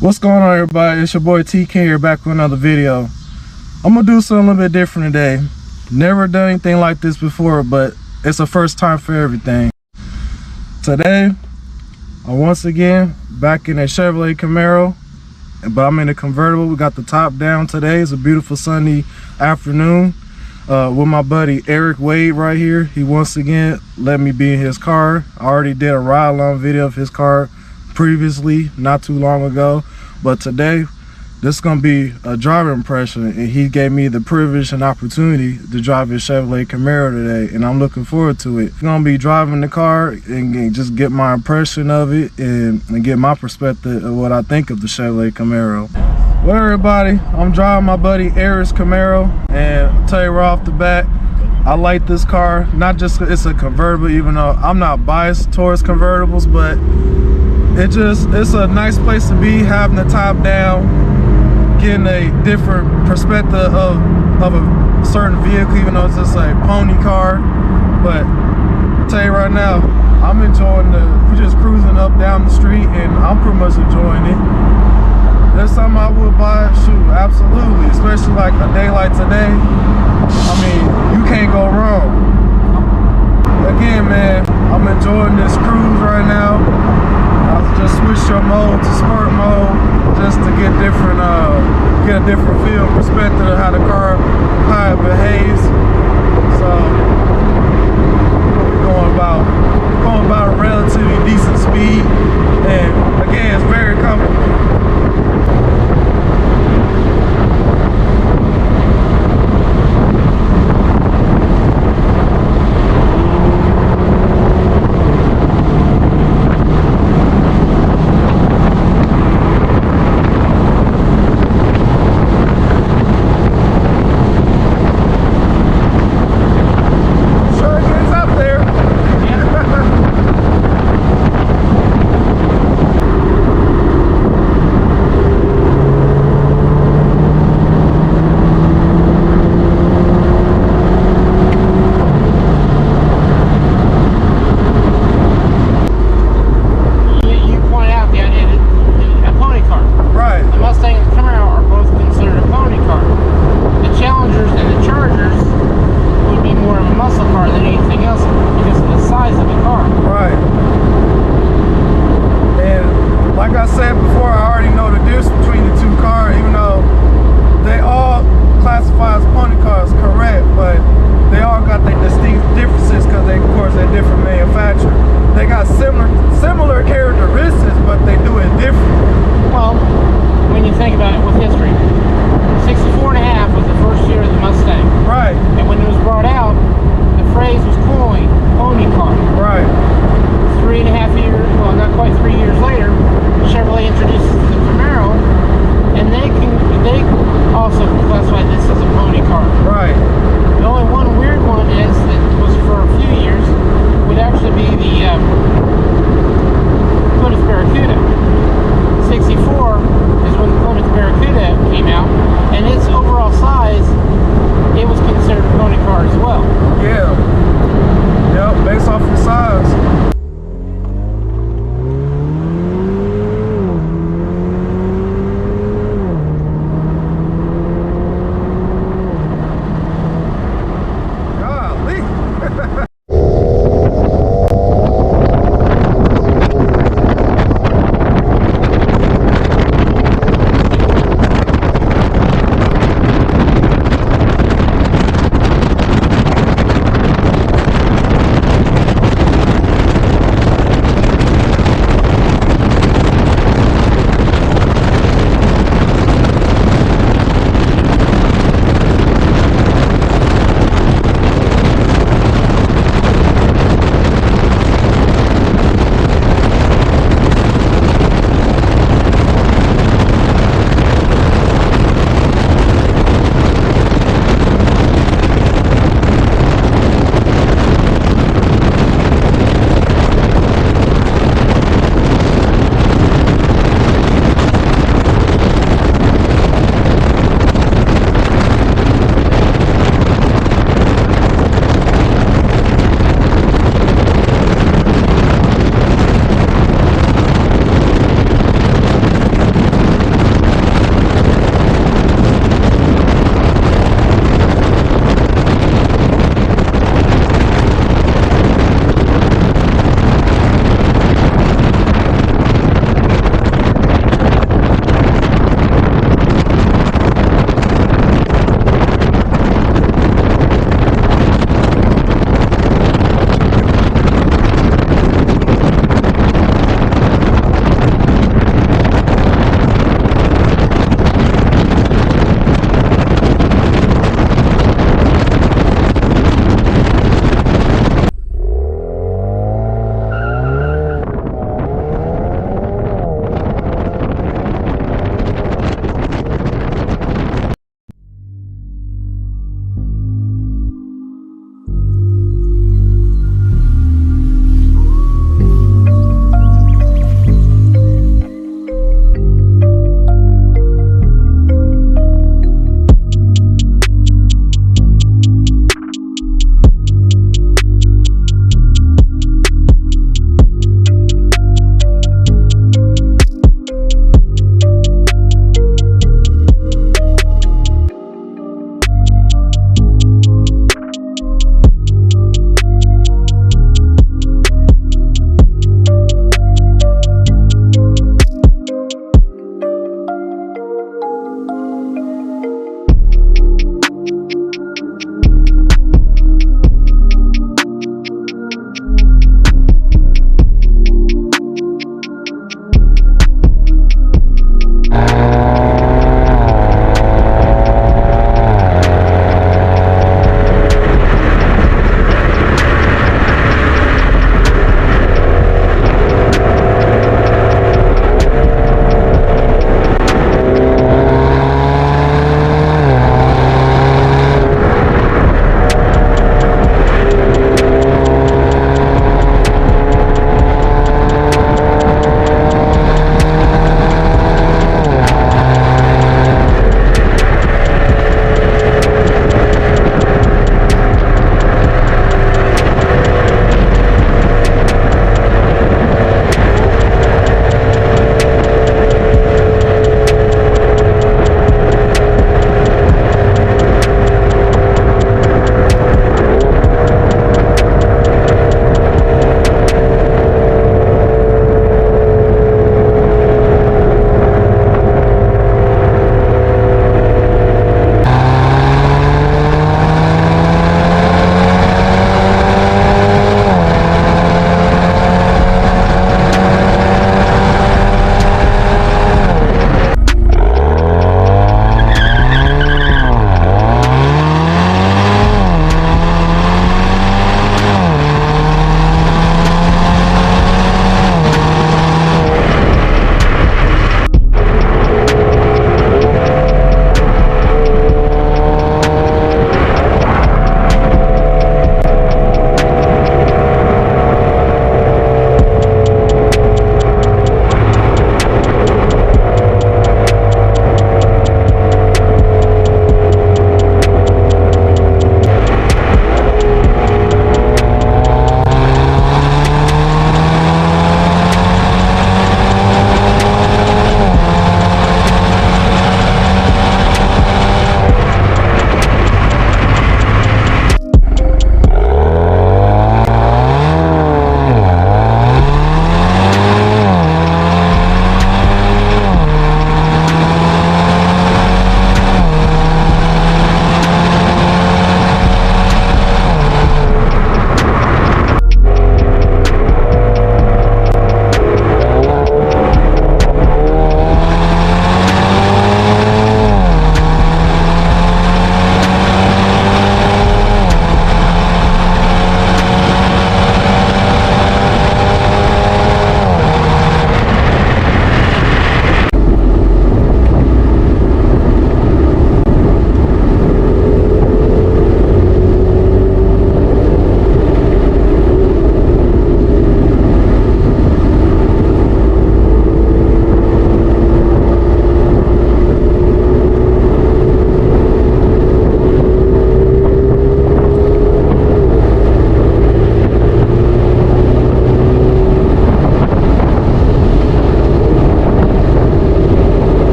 What's going on, everybody? It's your boy TK here, back with another video. I'm gonna do something a little bit different today. Never done anything like this before, but it's a first time for everything. Today, I'm once again back in a Chevrolet Camaro, but I'm in a convertible. We got the top down today. It's a beautiful sunny afternoon with my buddy Eric Wade right here. He once again let me be in his car. I already did a ride along video of his car previously, not too long ago, but today this is gonna be a driver impression, and he gave me the privilege and opportunity to drive his Chevrolet Camaro today, and I'm looking forward to it. I'm gonna be driving the car and just get my impression of it and get my perspective of what I think of the Chevrolet Camaro. Well, everybody, I'm driving my buddy Eric's Camaro, and I'll tell you right off the bat, I like this car. Not just it's a convertible, even though I'm not biased towards convertibles, but it's a nice place to be, having the top down, getting a different perspective of a certain vehicle, even though it's just a pony car. But I'll tell you right now, I'm enjoying we're just cruising up down the street, and I'm pretty much enjoying it. There's something I would buy, shoot, absolutely, especially like a day like today. I mean, you can't go wrong. Again, man, I'm enjoying this cruise right now. I just switched your mode to sport mode just to get a different feel, perspective of how the car, how it behaves. So we're going about a relatively decent speed, and again, it's very comfortable. Similar characteristics, but they do it different. Well, when you think about it with history, 64.5 was the first year of the Mustang. Right. And when it was brought out, the phrase was coined, pony car. Right. 3.5 years, well, not quite 3 years later, Chevrolet introduces the Camaro, and they also classify this as a pony car. Right. The only one weird one is that was for a few years would actually be the Plymouth Barracuda. 64 is when the Plymouth Barracuda came out, and its overall size, it was considered a pony car as well. Yeah.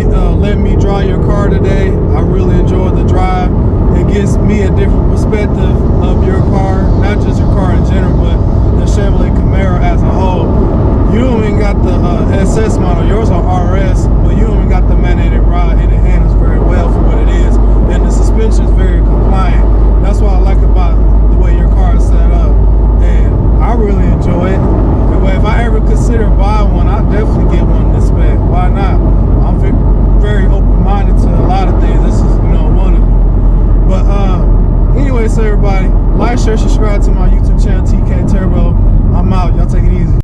letting me drive your car today. I really enjoyed the drive. It gives me a different perspective of your car, not just your car in general, but the Chevrolet Camaro as a whole. You don't even got the SS model. Yours are RS, but you don't even got the magnetic rod, and it handles very well for what it is. And the suspension is very compliant. That's what I like about the way your car is set up. And I really enjoy it. If I ever consider buying one, I'd definitely get one this spec. Why not? I'm very open-minded to a lot of things. This is, you know, one of them. But anyways, everybody, like, share, subscribe to my YouTube channel, TK Turbo. I'm out. Y'all take it easy.